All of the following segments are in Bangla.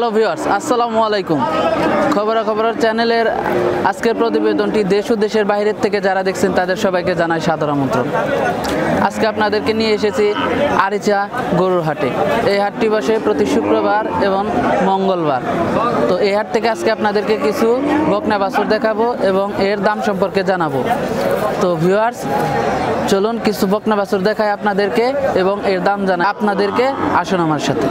হ্যালো ভিউয়ার্স, আসসালামু আলাইকুম। খবরাখবর চ্যানেলের আজকের প্রতিবেদনটি দেশ ও দেশের বাইরের থেকে যারা দেখছেন তাদের সবাইকে জানাই সাদর আমন্ত্রণ। আজকে আপনাদেরকে নিয়ে এসেছি আরিচা গরুর হাটে। এই হাটটি বসে প্রতি শুক্রবার এবং মঙ্গলবার। তো এই হাট থেকে আজকে আপনাদেরকে কিছু বকনা বাছুর দেখাবো এবং এর দাম সম্পর্কে জানাবো। তো ভিউয়ার্স, চলুন কিছু বকনা বাছুর দেখায় আপনাদেরকে এবং এর দাম জানাই আপনাদেরকে। আসুন আমার সাথে।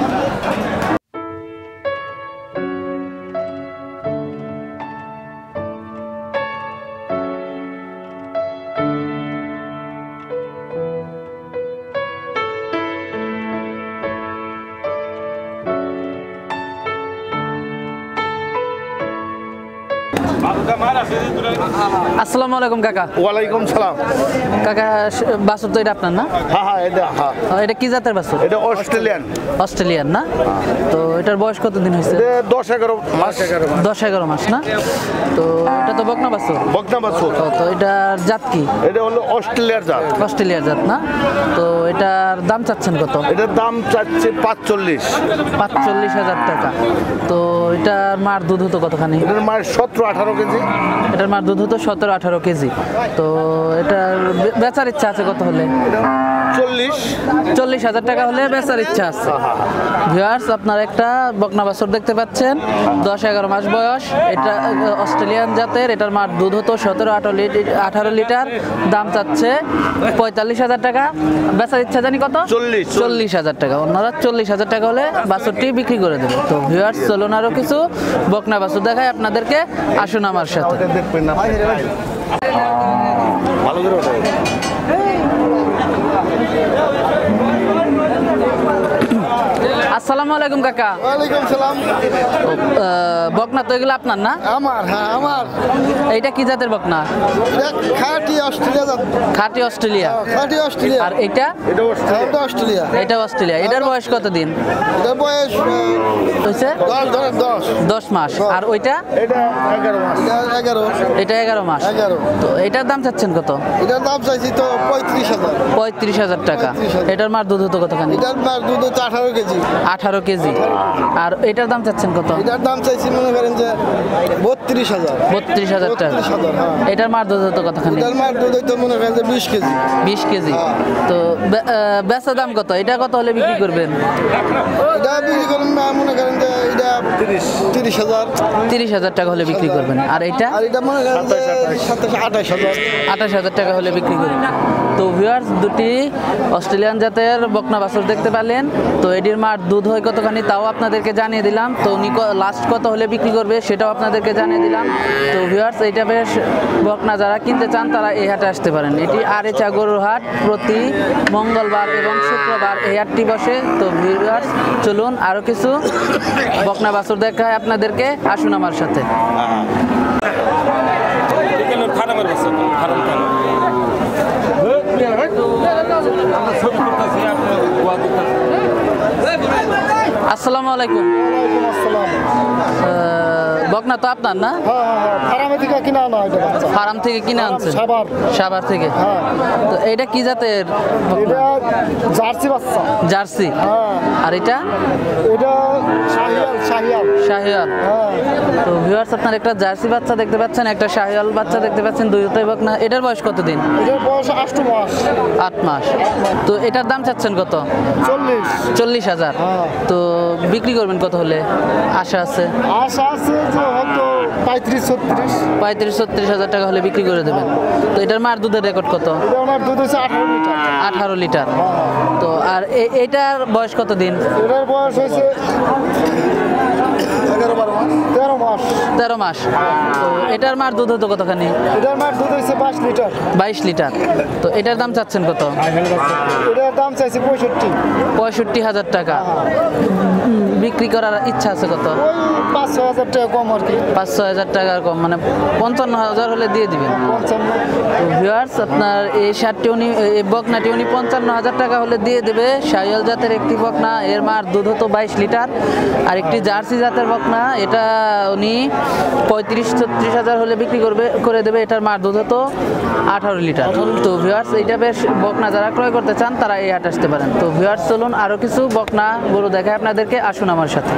আসসালামু আলাইকুম কাকা। ওয়ালাইকুম সালাম। কাকা, বাছুর তো এটা আপনার না? হ্যাঁ, এটা কি জাতের বাছুর? এটা অস্ট্রেলিয়ান। অস্ট্রেলিয়ান না? তো এটার বয়স কতদিন হয়েছে? 10-11 মাস। 10-11 মাস না? তো এটা তো বকনা বাছুর। বকনা বাছুর। তো এটার জাত কি? এটা হলো অস্ট্রেলিয়ার জাত। অস্ট্রেলিয়ার জাত না? তো এটার দাম চাচ্ছেন কত? এটার দাম চাচ্ছে 45,000 টাকা। তো এটার মার দুধ হতো কতখানি? এটার মায়ের 17-18 কেজি। এটার মার দুধ হতো 17-18 কেজি। তো এটার বেচার ইচ্ছা আছে কত হলে? 40,000 টাকা হলে বেচার ইচ্ছা আছে। ভিউয়ার্স, আপনারা একটা বকনা বাছুর দেখতে পাচ্ছেন, 10-11 মাস বয়স। এটা অস্ট্রেলিয়ান জাতের। এটার মার দুধ হতো 17-18 লিটার। দাম চাচ্ছে 45,000 টাকা। বেচার ইচ্ছা জানি কত? 40,000 টাকা। ওনারা 40,000 টাকা হলে বাছুরটি বিক্রি করে দেবে। তো ভিউয়ার্স, চলুন আরো কিছু বকনা বাছুর দেখায় আপনাদেরকে। আসুন আমার সাথে। দেখবেন না ভালো করে ওঠে। আসসালামু আলাইকুম কাকা। ওয়ালাইকুম সালাম। বকনা তো এগুলো আপনার না? আমার। আমার। এইটা কি জাতের বকনা? খাঁটি অস্ট্রেলিয়া জাত। খাঁটি অস্ট্রেলিয়া। খাঁটি অস্ট্রেলিয়া। আর এটা? এটা অস্ট্রেলিয়া। এটা অস্ট্রেলিয়া। এটার বয়স কতদিন এটার বয়স হয়েছে? 10 মাস। আর ওইটা? এটা 11 মাস। এটা 11 মাস। 11। তো এটার দাম চাচ্ছেন কত? এটার দাম চাইছি তো 35,000। 35,000 টাকা। এটার মার দুধ হতো কতখানি? এটার মার দুধ হচ্ছে 18 কেজি। 18 কেজি। আর এটার দাম চাচ্ছেন কত? এটার দাম চাইছি মনে করেন যে 32,000। 32,000 টাকা। 32,000, হ্যাঁ। এটার মার দুধ হতো কতখানি? এটার মার দুধ হইতো মনে করেন যে 20 কেজি। 20 কেজি। তো বেচা দাম কত? এটা কত হলে বিক্রি করবেন? এটা বিক্রি করুন না, মনে করেন যে এটা 30,000। 30,000 টাকা হলে বিক্রি করবেন। আর এটা? আর এটা মনে করেন যে 28,000। 28,000 টাকা হলে বিক্রি করবেন। তো ভিউয়ার্স, দুটি অস্ট্রেলিয়ান জাতের বকনা বাছুর দেখতে পেলেন। তো এটির মার দুধ হয় কতখানি তাও আপনাদেরকে জানিয়ে দিলাম। তো উনি লাস্ট কত হলে বিক্রি করবে সেটাও আপনাদেরকে জানিয়ে দিলাম। তো ভিউয়ার্স, এইটা বেশ বকনা যারা কিনতে চান তারা এই হাটে আসতে পারেন। এটি আরিচা গরুর হাট। প্রতি মঙ্গলবার এবং শুক্রবার এই হাটটি বসে। তো ভিউয়ার্স, চলুন আরও কিছু বকনা বাছুর দেখায় আপনাদেরকে। আসুন আমার সাথে। আসসালামু আলাইকুম। বকনা তো আপনার না? ফার্ম থেকে কিনা আনা এটা। ফার্ম থেকে কিনে আনছেন? সাভার থেকে। তো এটা কি জাতের? এটা জার্সি বাচ্চা। জার্সি। আর এটা? এটা শাহিয়াল। শাহিয়াল। তো ভিউয়ার্স, আপনার একটা জার্সি বাচ্চা দেখতে পাচ্ছেন, একটা শাহিয়াল বাচ্চা দেখতে পাচ্ছেন, দুইটাই বকনা। এটার বয়স কতদিন? এটার বয়স 8 মাস। 8 মাস। তো এটার দাম চাচ্ছেন কত? 40,000। তো বিক্রি করবেন কত হলে আশা আছে? আশা আছে যে হয়তো 35-36,000 টাকা হলে বিক্রি করে দেবেন। তো এটার মার দুধের রেকর্ড কত? এটা ওনার দুধ হচ্ছে 18 লিটার। 18 লিটার। তো আর এটার বয়স কতদিন? এটার বয়স হয়েছে 13 মাস। 13 মাস। তো এটার মার দুধ হতো কতখানি? এটার মার দুধ হয়েছে 22 লিটার। 22 লিটার। তো এটার দাম চাচ্ছেন কত? এটার দাম চাইছে 65,000 টাকা। বিক্রি করার ইচ্ছা আছে কত? 5-6,000 টাকা কম আর কি। 5-6,000 টাকা কম, মানে 55,000 হলে দিয়ে দিবেন। 55। তো ভিউয়ার্স, আপনার এই শার্টটি উনি, এই বকনাটি উনি 55,000 টাকা হলে দিয়ে দেবে। শাহিয়াল জাতের একটি বকনা, এর মার দুধ হতো 22 লিটার। আর একটি জার্সি জাতের বকনা, এটা উনি 35-36,000 হলে বিক্রি করে দেবে। এটার মার দুধ হতো 18 লিটার। তো ভিউয়ার্স, এইটা বেশ বকনা যারা ক্রয় করতে চান তারা এই হাট আসতে পারেন। তো ভিউয়ার্স, চলুন আরও কিছু বকনা গরু দেখায় আপনাদেরকে। আসুন আমার সাথে।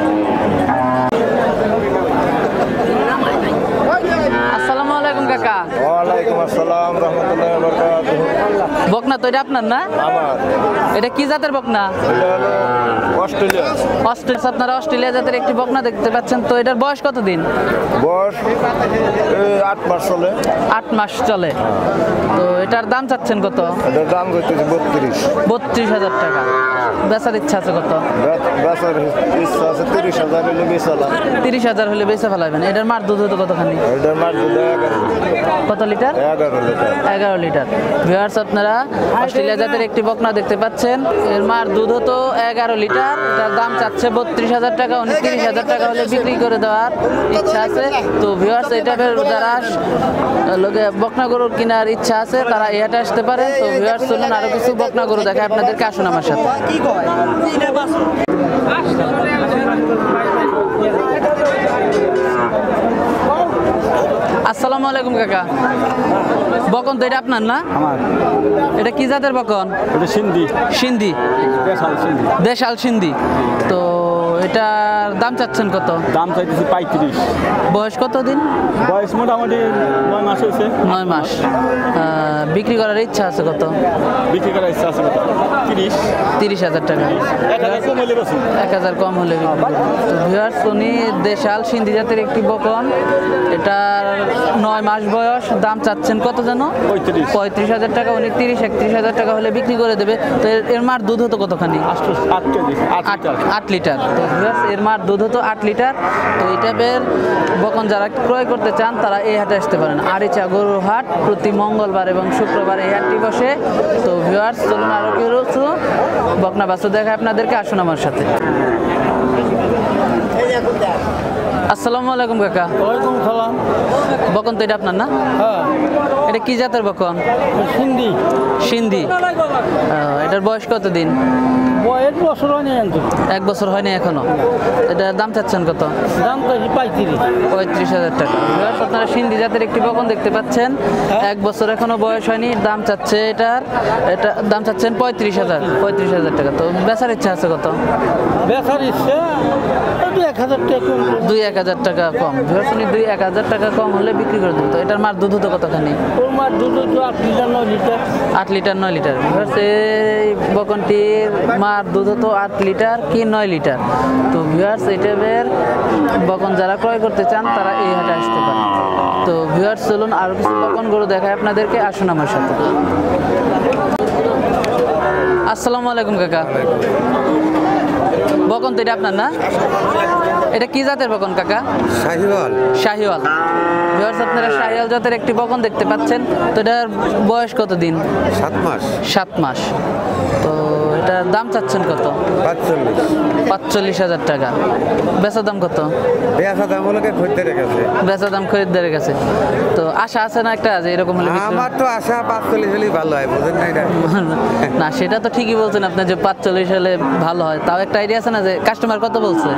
আসসালামু আলাইকুম কাকা। ওয়ালাইকুম আসসালাম রহমতুল্লাহি ওয়া বারাকাতুহু। বকনা তো এটা আপনার না? আমার এটা কি জাতের বকনা? এটা হলো অস্ট্রেলিয়া। অস্ট্রেলিয়া, আপনারা অস্ট্রেলিয়া জাতের একটি বকনা দেখতে পাচ্ছেন। তো এটার বয়স কত দিন? বয়স 8 মাস চলে। 8 মাস চলে। তো এটার দাম চাচ্ছেন কত? এটার দাম করতেছে 32,000 টাকা। বেচার ইচ্ছা আছে কত? বেচার ইচ্ছা আছে 30,000 হলে বেচালাম। 30,000 হলে বেচে ফেলাবেন। এটার মার দুধ হতো কতখানি? এটার মাছ দুধ 11 কত লিটার? 11 লিটার। 11 লিটার। ভিউয়ার্স, আপনারা অস্ট্রেলিয়া জাতের একটি বকনা দেখতে পাচ্ছেন। এর মার দুধ হতো 11 লিটার। এটার দাম চাচ্ছে 32,000 টাকা। 29,000 টাকা হলে বিক্রি করে দেওয়ার ইচ্ছা আছে। তো ভিউয়ার্স, এটা যারা লোকে বকনা গরু কেনার ইচ্ছা আছে তারা এই হাটে আসতে পারে। তো ভিউয়ার্স, চলুন আরো কিছু বকনা গরু দেখায় আপনাদেরকে। আসুন আমার সাথে। আসসালামু আলাইকুম কাকা। বকন তো এটা আপনার না? আমার এটা কি জাতের বকন? এটা সিন্ধি সিন্ধি, দেশাল সিন্ধি। দেশাল সিন্ধি। তো এটার দাম চাচ্ছেন কত? দাম চাইতেছি 35। বয়স কত দিন? বয়স মোটামুটি 9 মাস হয়েছে। 9 মাস। বিক্রি করার ইচ্ছা আছে কত? বিক্রি করার ইচ্ছা আছে কত? 30। 30,000 টাকা। 1000 কম হলে বেশি। 1000 কম হলে বিক্রি করবেন। তো ভিউয়ার্স, উনি দেশাল সিন্ধি জাতের একটি বকন। এটার 9 মাস বয়স। দাম চাচ্ছেন কত যেন? 35,000 টাকা। উনি 30-31,000 টাকা হলে বিক্রি করে দেবে। তো এর মার দুধ হতো কতখানি? 8 কেজি 8 লিটার। তো ভিউয়ার্স, এর মার দুধ হতো 8 লিটার। তো এই টাইপের বকন যারা ক্রয় করতে চান তারা এই হাটে আসতে পারেন। আরিচা গরুর হাট প্রতি মঙ্গলবার এবং শুক্রবার এই হাটটি বসে। তো ভিউয়ার্স, চলুন আরো কিছু বকনা বাছুর দেখায় আপনাদেরকে। আসুন আমার সাথে। আসসালামু আলাইকুম কাকা। ওয়ালাইকুম সালাম। বকন তো এটা আপনার না? হ্যাঁ, এটা কি জাতের বকন? সিন্ধি। সিন্ধি। এটার বয়স কত দিন? বয়স বছর হয়নি কিন্তু। 1 বছর হয়নি এখনো। এটার দাম চাচ্ছেন কত? দাম চাইছি 35। 35,000 টাকা। ভিউয়ার্স, আপনারা সিন্ধি জাতের একটি বকন দেখতে পাচ্ছেন। 1 বছর এখনো বয়স হয়নি। দাম চাচ্ছে এটা দাম চাচ্ছেন 35,000 টাকা। তো বেচার ইচ্ছা আছে কত? বেচার ইচ্ছে 2-1000 টাকা কম। 2-1000 টাকা কম। ভিউয়ার্স, উনি 2-1000 টাকা কম হলে বিক্রি করে দেবেন। তো এটার মার দুধ হতো কতখানি? ওর মার দুধ 8 litre 9 litre. 8 litre 9 litre. Viewers, এই বকনটির মার দুধ হতো 8 লিটার কি 9 লিটার। তো ভিউয়ার্স, এই টাইপের বকন যারা ক্রয় করতে চান তারা এই হাটে আসতে পারে। তো ভিউয়ার্স, চলুন আরো কিছু বকন গরু দেখায় আপনাদেরকে। আসুন আমার সাথে। আসসালামু আলাইকুম কাকা। বকন তো এটা আপনার না? এটা কি জাতের বকন কাকা? শাহিওয়াল। শাহিওয়াল। ভিউয়ার্স, আপনারা শাহিওয়াল জাতের একটি বকন দেখতে পাচ্ছেন। তো এটার বয়স কত দিন? 7 মাস। 7 মাস। তো এটার দাম চাচ্ছেন কত? 45। 45,000 টাকা। বেচা দাম কত? বেচা দাম হলো খদ্দের কাছে। বেচা দাম খরিদ্দারের কাছে। তো আশা আছে না একটা যে এরকম হলে বিক্রি আমার তো আশা 45 হলেই ভালো হয়, বুঝেন না এটা? না, সেটা তো ঠিকই বলছেন আপনি যে 45 হলে ভালো হয়। তাও একটা আইডিয়া আছে না যে কাস্টমার কত বলছে?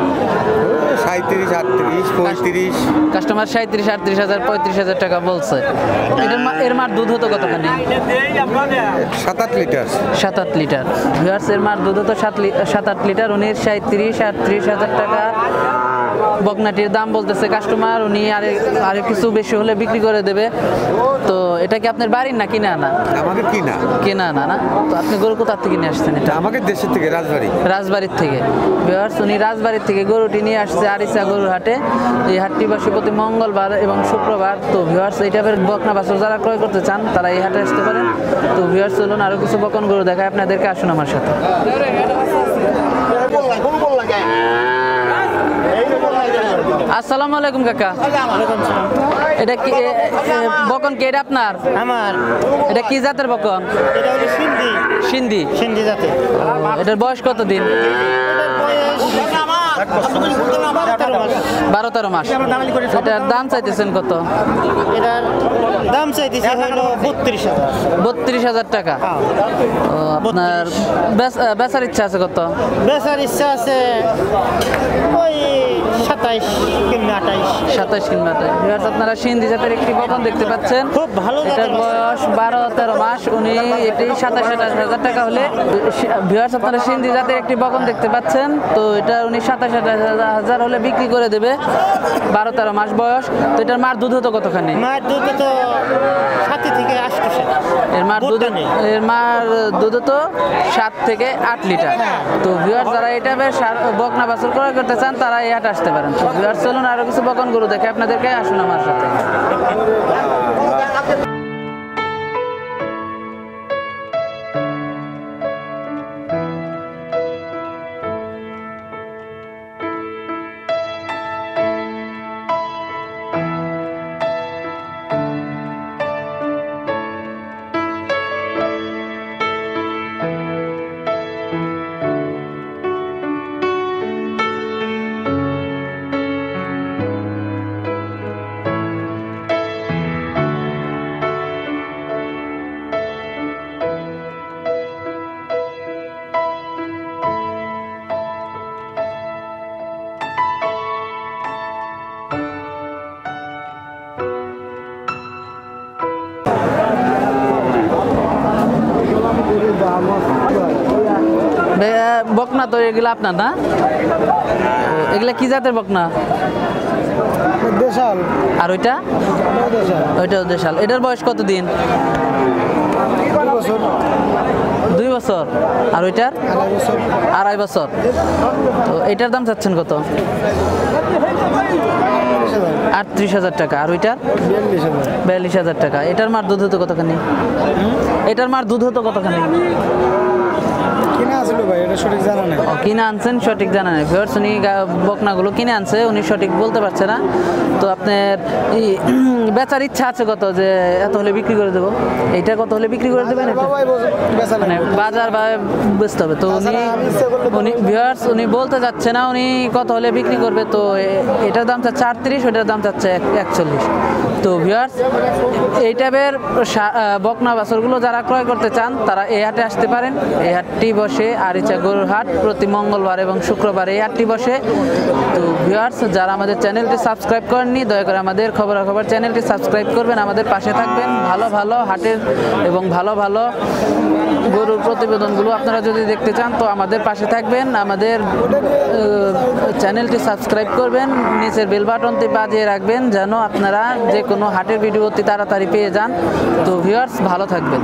37, 38, 35। কাস্টমার 37, 38,000, 35,000 টাকা বলছে। এর মার দুধ হতো কতখানি? 7-8 লিটার। 7-8 লিটার। ভিউয়ার্স, এর মার দুধ হতো 7-8 লিটার। উনি 37-38,000 টাকা বকনাটির দাম বলতেছে কাস্টমার। উনি আরে কিছু বেশি হলে বিক্রি করে দেবে। তো এটা কি আপনার বাড়ির না কিনা আনা? আমাকে কিনা। কেনা আনা না? তো আপনি গরু কোথা থেকে নিয়ে আসছেন এটা? আমাকে দেশের থেকে, রাজবাড়ি। রাজবাড়ির থেকে। ভিউয়ার্স, উনি রাজবাড়ির থেকে গরুটি নিয়ে আসছে আরিচা গরুর হাটে। এই হাটটি বসে প্রতি মঙ্গলবার এবং শুক্রবার। তো ভিউয়ার্স, এই টাইপের বকনা বাছুর যারা ক্রয় করতে চান তারা এই হাটে আসতে পারেন। তো ভিউয়ার্স, চলুন আরো কিছু বকন গরু দেখায় আপনাদেরকে। আসুন আমার সাথে। আসসালামু আলাইকুম কাকা। এটা কি বকন কি এটা আপনার? আমার এটা কি জাতের বকন? এটা হলো সিন্ধি। সিন্ধি। সিন্ধি জাতে। এটার বয়স কত দিন? এটার বয়স 12-13 মাস। এটার দাম চাইতেছেন কত? এটার দাম চাইতেছে হলো 32,000। 32,000 টাকা। ও, আপনার বেচার ইচ্ছা আছে কত? বেচার ইচ্ছা আছে ওই 27 কিংবা 28। 27 কিংবা 28। ভিউয়ার্স আপনারা সিন্ধি জাতের একটি বকন দেখতে পাচ্ছেন। খুব ভালো এটার জাতের বয়স 12-13 মাস। উনি এটি 27-28 টাকা হলে ভিউয়ার্স আপনারা সিন্ধি জাতের একটি বকন দেখতে পাচ্ছেন। তো এটা উনি 27-28 হলে বিক্রি করে দেবে। 12-13 মাস বয়স। তো এটার মার দুধ হতো কতখানি? মার দুধ তো 7 থেকে 8 লিটার। এর মার দুধ তো 7 থেকে 8 লিটার। তো ভিউয়ার্স যারা এটা বেশ বকনা বাছুর ক্রয় করতে চান তারা এই হাটে আসতে পারেন। তো ভিউয়ার্স চলুন আরো কিছু বকন গরু দেখে আপনাদেরকে, আসুন আমার সাথে। বকনা তো এগুলা আপনার না? এগুলা কি জাতের বকনা? দেশাল। আর ওইটা? দেশাল। ওইটাও দেশাল। এটার বয়স কত দিন? 2 বছর। আর ওইটার? 2.5 বছর। তো এটার দাম চাচ্ছেন কত? 38,000 টাকা। আর ওইটার? 42,000 টাকা। এটার মার দুধ হতো কতখানি? এটার মার দুধ হতো কতখানি? কিনা আসলো ভাই, এটা সঠিক জানা নেই। কিনে আনছেন, সঠিক জানা নেই। ভিউয়ার্স উনি বকনাগুলো কিনে আনছে, উনি সঠিক বলতে পারছে না। তো আপনার বেচার ইচ্ছা আছে কত, যে এত হলে বিক্রি করে দেবো? এইটা কত হলে বিক্রি করে দেবেন? মানে বাজার বা বেচতে হবে। তো উনি ভিউয়ার্স উনি বলতে যাচ্ছে না উনি কত হলে বিক্রি করবে। তো এটার দাম চাচ্ছে 38, ওইটার দাম চাচ্ছে 41। তো ভিউয়ার্স এই টাইপের বকনা বাছুরগুলো যারা ক্রয় করতে চান তারা এই হাটে আসতে পারেন। এই হাটটি বসে আরিচা গরুর হাট প্রতি মঙ্গলবার এবং শুক্রবার এই হাটটি বসে। তো ভিউয়ার্স যারা আমাদের চ্যানেলটি সাবস্ক্রাইব করেননি দয়া করে আমাদের খবরাখবর চ্যানেলটি সাবস্ক্রাইব করবেন, আমাদের পাশে থাকবেন। ভালো ভালো হাটের এবং ভালো ভালো গরুর প্রতিবেদনগুলো আপনারা যদি দেখতে চান তো আমাদের পাশে থাকবেন, আমাদের চ্যানেলটি সাবস্ক্রাইব করবেন, নিচের বেল বাটনটি বাজিয়ে রাখবেন যেন আপনারা যে কোনো হাটের ভিডিও অতি তাড়াতাড়ি পেয়ে যান। তো ভিউয়ার্স ভালো থাকবেন।